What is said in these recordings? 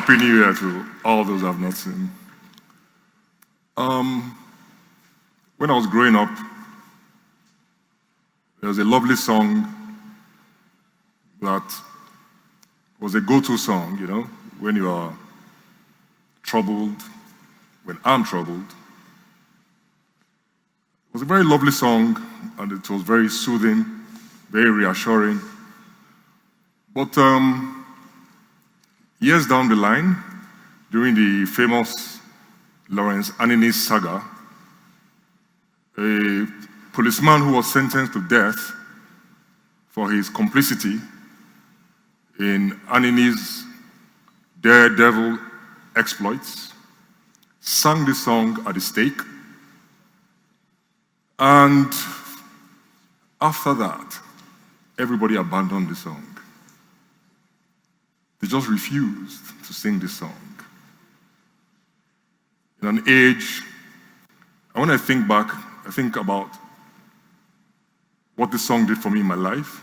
Happy New Year to all those I've not seen. When I was growing up, there was a lovely song that was a go-to song, you know, when you are troubled, when I'm troubled. It was a very lovely song, and it was very soothing, very reassuring. But years down the line, during the famous Lawrence Anini's saga, a policeman who was sentenced to death for his complicity in Anini's daredevil exploits sang this song at the stake. And after that, everybody abandoned the song. They just refused to sing this song. In an age, and when I think back, I think about what this song did for me in my life,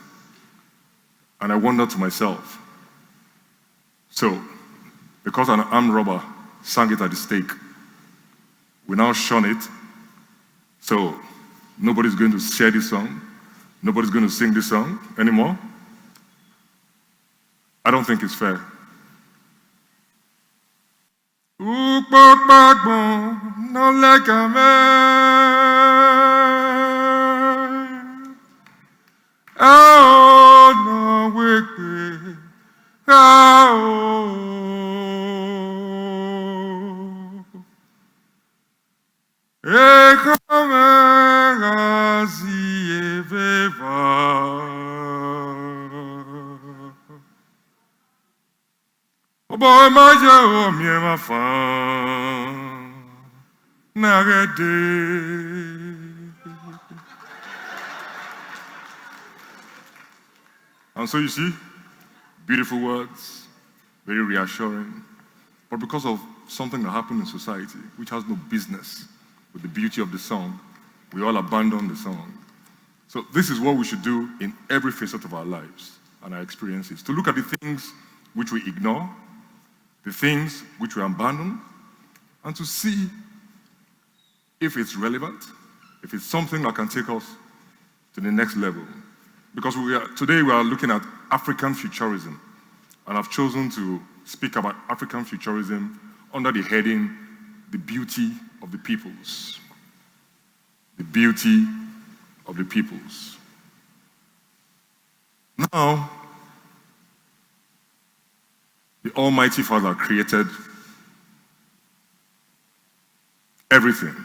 and I wonder to myself, so, because an armed robber sang it at the stake, we now shun it, so nobody's going to share this song, nobody's going to sing this song anymore? I don't think it's fair. Boy, my joe, me my fun, And so you see, beautiful words, very reassuring, but because of something that happened in society, which has no business with the beauty of the song, we all abandon the song. So this is what we should do in every facet of our lives and our experiences, to look at the things which we ignore, the things which we abandon, and to see if it's relevant, if it's something that can take us to the next level. Because today we are looking at African futurism, and I've chosen to speak about African futurism under the heading, The Beauty of the Peoples. The Beauty of the Peoples. Now, the Almighty Father created everything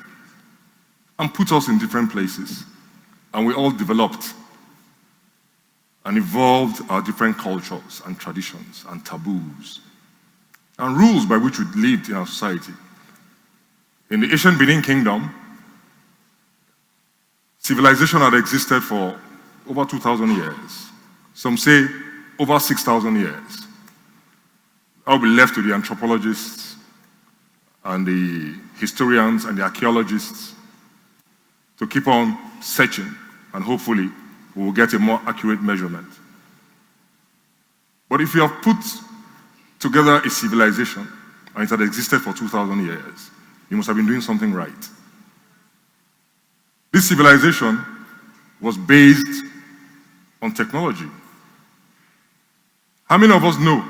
and put us in different places. And we all developed and evolved our different cultures and traditions and taboos and rules by which we lived in our society. In the ancient Benin Kingdom, civilization had existed for over 2,000 years. Some say over 6,000 years. I'll be left to the anthropologists and the historians and the archaeologists to keep on searching, and hopefully we will get a more accurate measurement. But if you have put together a civilization and it had existed for 2,000 years, you must have been doing something right. This civilization was based on technology. How many of us know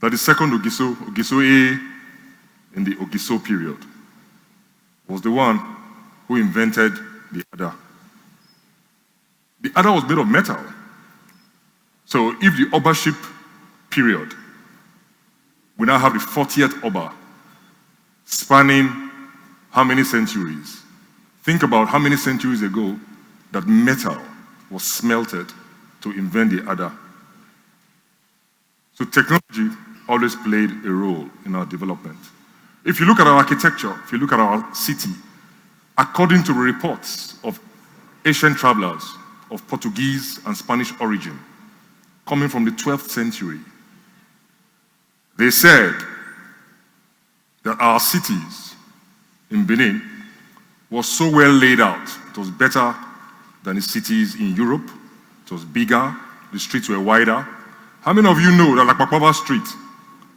that the second Ogiso A in the Ogiso period, was the one who invented the Ada? The Ada was made of metal. So if the Obaship period, we now have the 40th Oba, spanning how many centuries? Think about how many centuries ago that metal was smelted to invent the Ada. So technology always played a role in our development. If you look at our architecture, if you look at our city, according to reports of ancient travelers of Portuguese and Spanish origin, coming from the 12th century, they said that our cities in Benin was so well laid out. It was better than the cities in Europe. It was bigger. The streets were wider. How many of you know that Lakpakwaba Street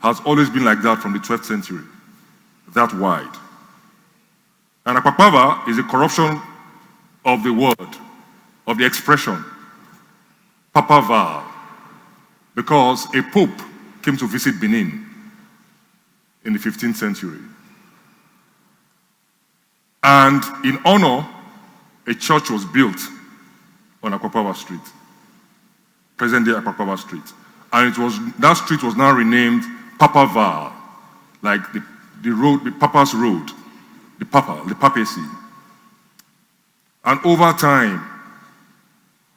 has always been like that from the 12th century, that wide. And Akpakpava is a corruption of the word, of the expression, Papaval, because a pope came to visit Benin in the 15th century. And in honor, a church was built on Akpakpava Street, present-day Akpakpava Street. And that street was now renamed Papaval, like the road, the Papa's Road, the papacy. And over time,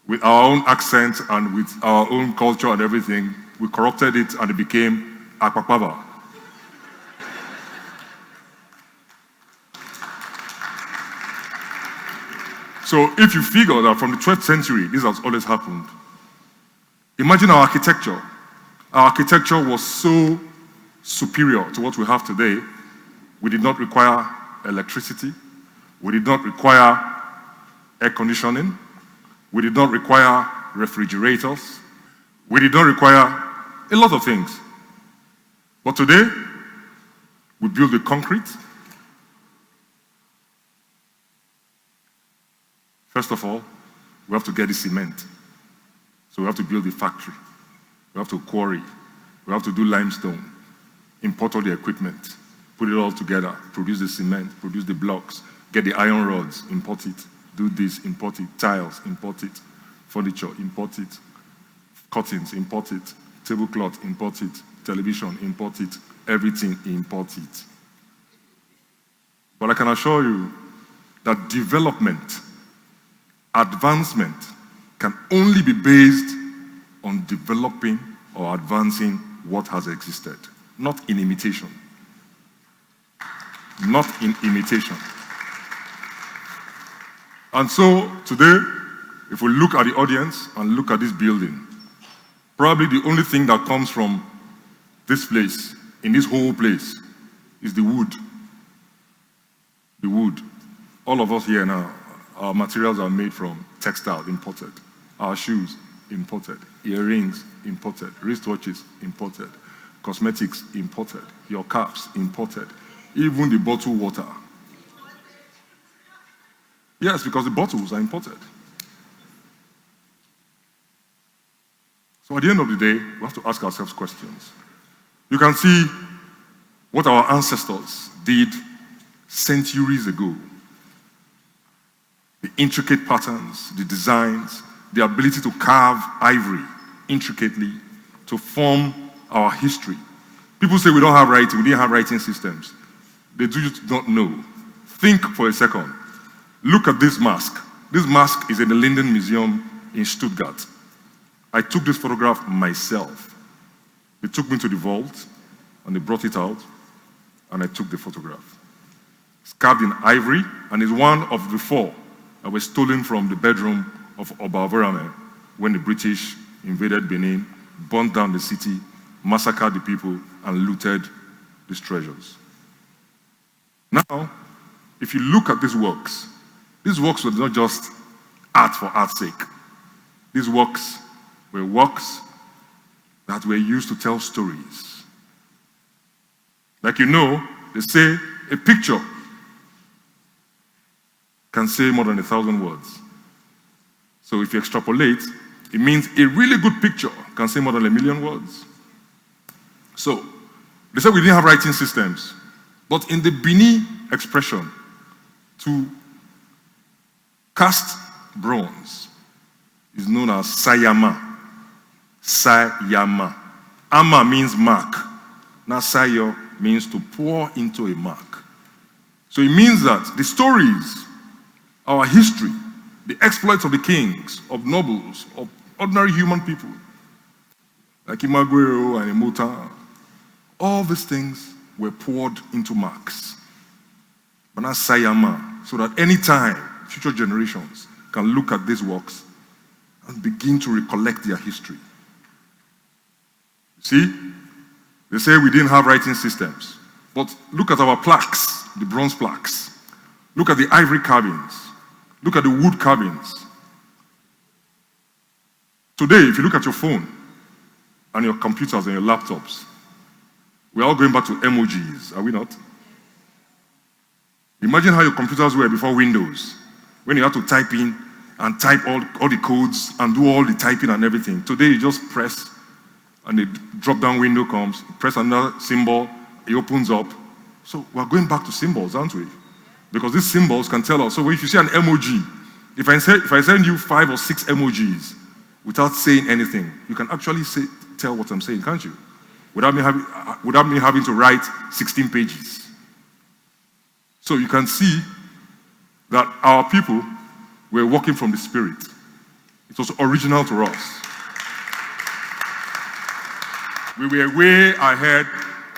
with our own accent and with our own culture and everything, we corrupted it and it became Akpakpava. So if you figure that from the 12th century, this has always happened, imagine our architecture. Our architecture was so superior to what we have today. We did not require electricity. We did not require air conditioning. We did not require refrigerators. We did not require a lot of things. But today, we build with concrete. First of all, we have to get the cement. So we have to build the factory. We have to quarry. We have to do limestone, import all the equipment, put it all together, produce the cement, produce the blocks, get the iron rods, import it, do this, import it, tiles, import it, furniture, import it, curtains, import it, tablecloth, import it, television, import it, everything, import it. But I can assure you that development, advancement can only be based on developing or advancing what has existed, not in imitation. Not in imitation. And so today, if we look at the audience and look at this building, probably the only thing that comes from this place, in this whole place, is the wood. The wood. All of us here now, our materials are made from textile, imported. Our shoes, imported. Earrings, imported. Wristwatches, imported. Cosmetics, imported. Your caps, imported. Even the bottled water. Yes, because the bottles are imported. So at the end of the day, we have to ask ourselves questions. You can see what our ancestors did centuries ago. The intricate patterns, the designs, the ability to carve ivory intricately to form our history. People say we don't have writing, we didn't have writing systems. They do not know. Think for a second. Look at this mask. This mask is in the Linden Museum in Stuttgart. I took this photograph myself. They took me to the vault and they brought it out and I took the photograph. It's carved in ivory and is one of the 4 that were stolen from the bedroom of L.M.A when the British invaded Benin, burnt down the city, massacred the people, and looted these treasures. Now, if you look at these works were not just art for art's sake. These works were works that were used to tell stories. Like they say a picture can say more than 1,000 words. So if you extrapolate, it means a really good picture can say more than 1,000,000 words. So, they said we didn't have writing systems. But in the Benin expression, to cast bronze is known as sayama. Sayama. Ama means mark. Now sayo means to pour into a mark. So it means that the stories, our history, the exploits of the kings, of nobles, of ordinary human people, like Imaguero and Emota, all these things were poured into marks. But not sayama, so that any time future generations can look at these works and begin to recollect their history. See, they say we didn't have writing systems, but look at our plaques, the bronze plaques. Look at the ivory carvings. Look at the wood carvings. Today, if you look at your phone and your computers and your laptops, We're all going back to emojis, are we not? Imagine how your computers were before Windows, when you had to type in and type all the codes and do all the typing and everything. Today, you just press, and the drop-down window comes, press another symbol, it opens up. So we're going back to symbols, aren't we? Because these symbols can tell us. So if you see an emoji, if I send you 5 or 6 emojis without saying anything, you can actually tell what I'm saying, can't you? Without me having to write 16 pages. So you can see that our people were working from the Spirit. It was original to us. We were way ahead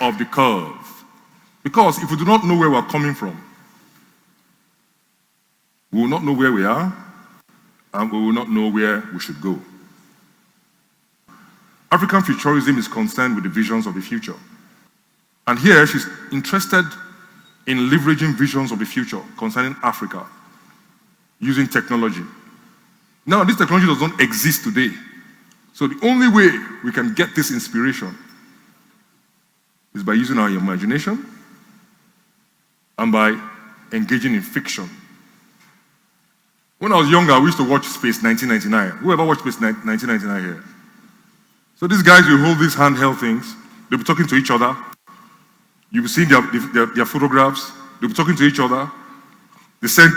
of the curve. Because if we do not know where we're coming from, we will not know where we are, and we will not know where we should go. African futurism is concerned with the visions of the future. And here she's interested in leveraging visions of the future concerning Africa using technology. Now, this technology does not exist today. So the only way we can get this inspiration is by using our imagination and by engaging in fiction. When I was younger, we used to watch Space 1999. Who ever watched Space 1999 here? So these guys will hold these handheld things. They'll be talking to each other. You'll be seeing their photographs. They'll be talking to each other. They send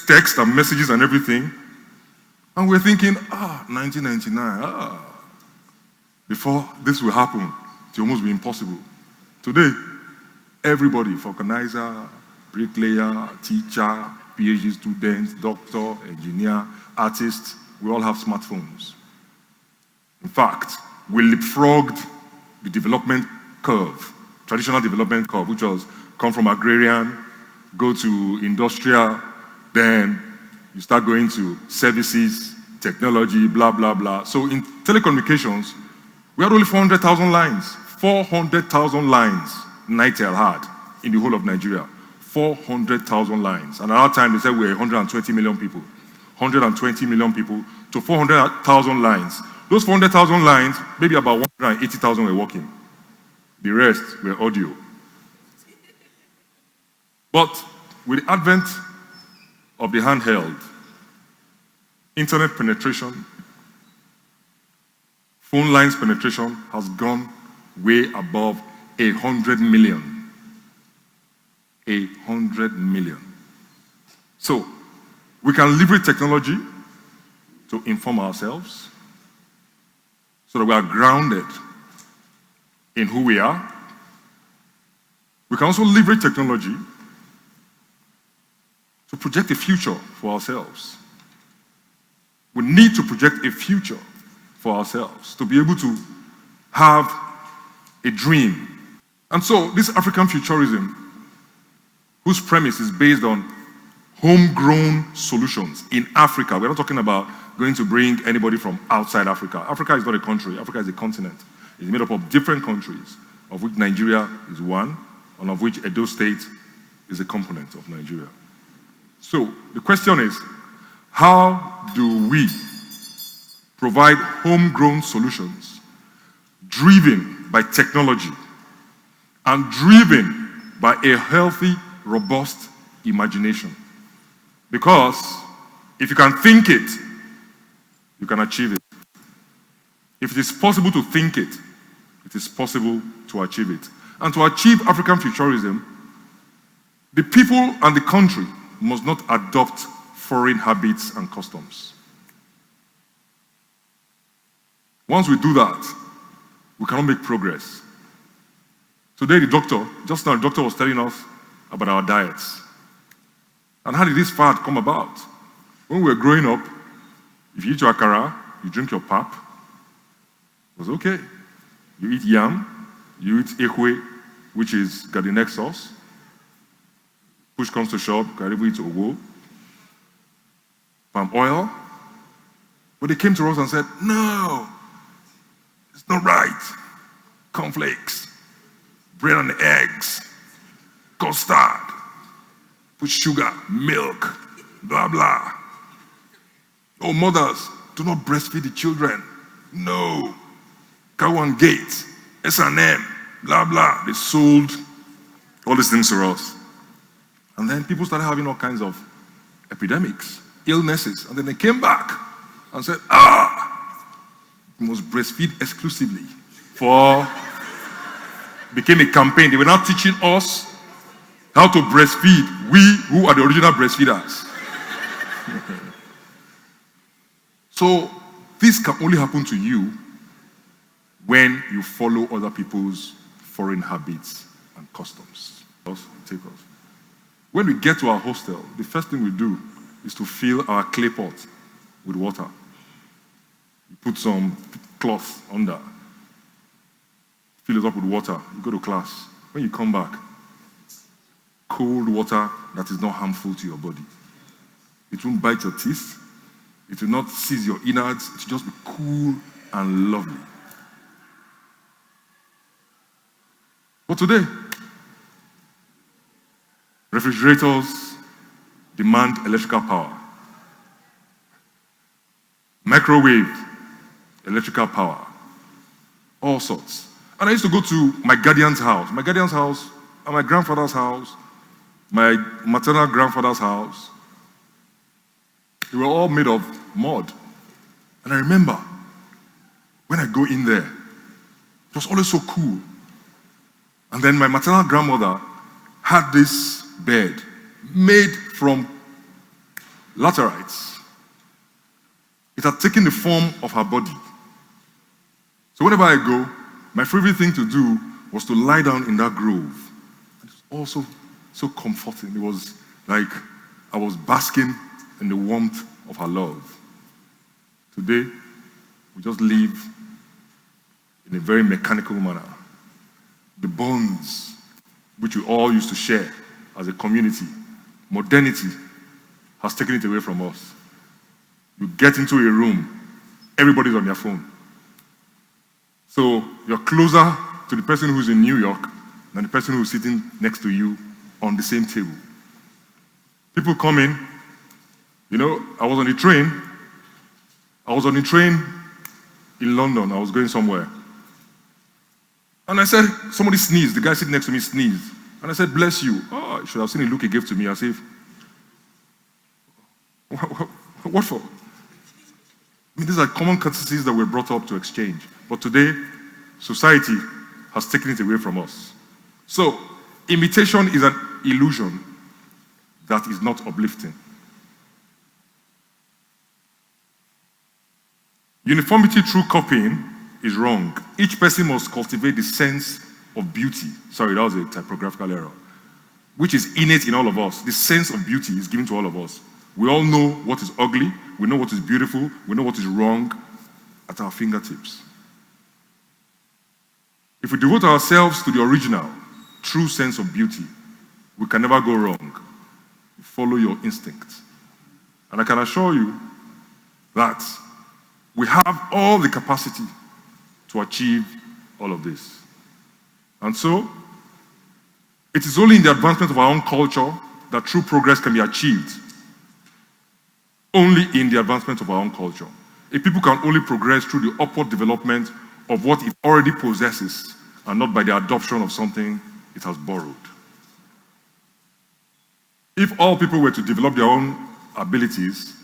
text and messages and everything. And we're thinking, 1999, before this will happen, it will almost be impossible. Today, everybody, vulcanizer, bricklayer, teacher, PhD students, doctor, engineer, artist, we all have smartphones. In fact, we leapfrogged the development curve, traditional development curve, which was come from agrarian, go to industrial, then you start going to services, technology, blah, blah, blah. So in telecommunications, we had only 400,000 lines. 400,000 lines Nitel had in the whole of Nigeria. 400,000 lines. And at our time, they said we were 120 million people. 120 million people to 400,000 lines. Those 400,000 lines, maybe about 180,000 were working. The rest were audio. But with the advent of the handheld, internet penetration, phone lines penetration has gone way above 100 million. 100 million. So, we can leverage technology to inform ourselves so that we are grounded in who we are. We can also leverage technology to project a future for ourselves. We need to project a future for ourselves to be able to have a dream. And so, this African futurism, whose premise is based on homegrown solutions in Africa. We're not talking about going to bring anybody from outside Africa. Africa is not a country. Africa is a continent. It's made up of different countries, of which Nigeria is one, and of which Edo State is a component of Nigeria. So the question is, how do we provide homegrown solutions driven by technology and driven by a healthy, robust imagination? Because if you can think it, you can achieve it. If it is possible to think it, it is possible to achieve it. And to achieve African futurism, the people and the country must not adopt foreign habits and customs. Once we do that, we cannot make progress. Today, just now the doctor was telling us about our diets. And how did this fad come about? When we were growing up, if you eat your akara, you drink your pap, it was okay. You eat yam, you eat ekwe, which is garden egg sauce. Push comes to shove, you can even eat owo, palm oil. But they came to us and said, no, it's not right. Cornflakes, bread and eggs, custard, put sugar, milk, blah, blah. Oh, mothers, do not breastfeed the children. No. Cow and Gate, S&M, blah, blah. They sold all these things to us. And then people started having all kinds of epidemics, illnesses. And then they came back and said, you must breastfeed exclusively. Became a campaign. They were now teaching us how to breastfeed. We who are the original breastfeeders. So this can only happen to you when you follow other people's foreign habits and customs. Take us. When we get to our hostel, the first thing we do is to fill our clay pot with water. You put some cloth under, fill it up with water, you go to class. When you come back, cold water that is not harmful to your body. It won't bite your teeth. It will not seize your innards. It will just be cool and lovely. But today, refrigerators demand electrical power. Microwave, electrical power. All sorts. And I used to go to my guardian's house. My guardian's house, and my grandfather's house, my maternal grandfather's house. They were all made of mud. And I remember when I go in there, it was always so cool. And then my maternal grandmother had this bed made from laterites. It had taken the form of her body. So whenever I go, my favorite thing to do was to lie down in that grove. It was also so comforting. It was like I was basking in the warmth of her love. Today, we just live in a very mechanical manner. The bonds which we all used to share as a community, modernity has taken it away from us. You get into a room, everybody's on their phone. So you're closer to the person who's in New York than the person who's sitting next to you on the same table. People come in. I was on the train in London. I was going somewhere. And I said, somebody sneezed. The guy sitting next to me sneezed. And I said, bless you. Oh, I should have seen the look he gave to me as if, what for? These are common courtesies that we're brought up to exchange. But today, society has taken it away from us. So, imitation is an illusion that is not uplifting. Uniformity through copying is wrong. Each person must cultivate the sense of beauty. Sorry, that was a typographical error. Which is innate in all of us. The sense of beauty is given to all of us. We all know what is ugly. We know what is beautiful. We know what is wrong at our fingertips. If we devote ourselves to the original, true sense of beauty, we can never go wrong. Follow your instincts. And I can assure you that we have all the capacity to achieve all of this. And so, it is only in the advancement of our own culture that true progress can be achieved. Only in the advancement of our own culture. A people can only progress through the upward development of what it already possesses and not by the adoption of something it has borrowed. If all people were to develop their own abilities,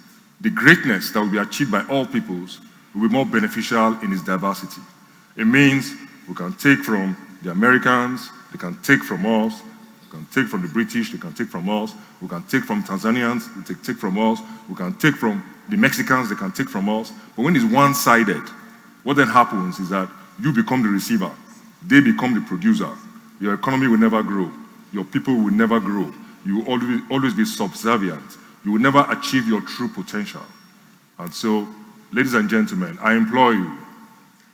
the greatness that will be achieved by all peoples will be more beneficial in its diversity. It means we can take from the Americans, they can take from us, we can take from the British, they can take from us, we can take from Tanzanians, they take from us, we can take from the Mexicans, they can take from us. But when it's one-sided, what then happens is that you become the receiver, they become the producer. Your economy will never grow. Your people will never grow. You will always be subservient. You will never achieve your true potential. And so, ladies and gentlemen, I implore you,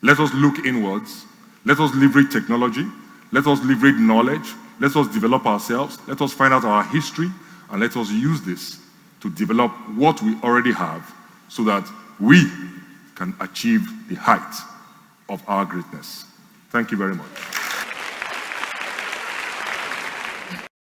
let us look inwards. Let us leverage technology. Let us leverage knowledge. Let us develop ourselves. Let us find out our history. And let us use this to develop what we already have so that we can achieve the height of our greatness. Thank you very much.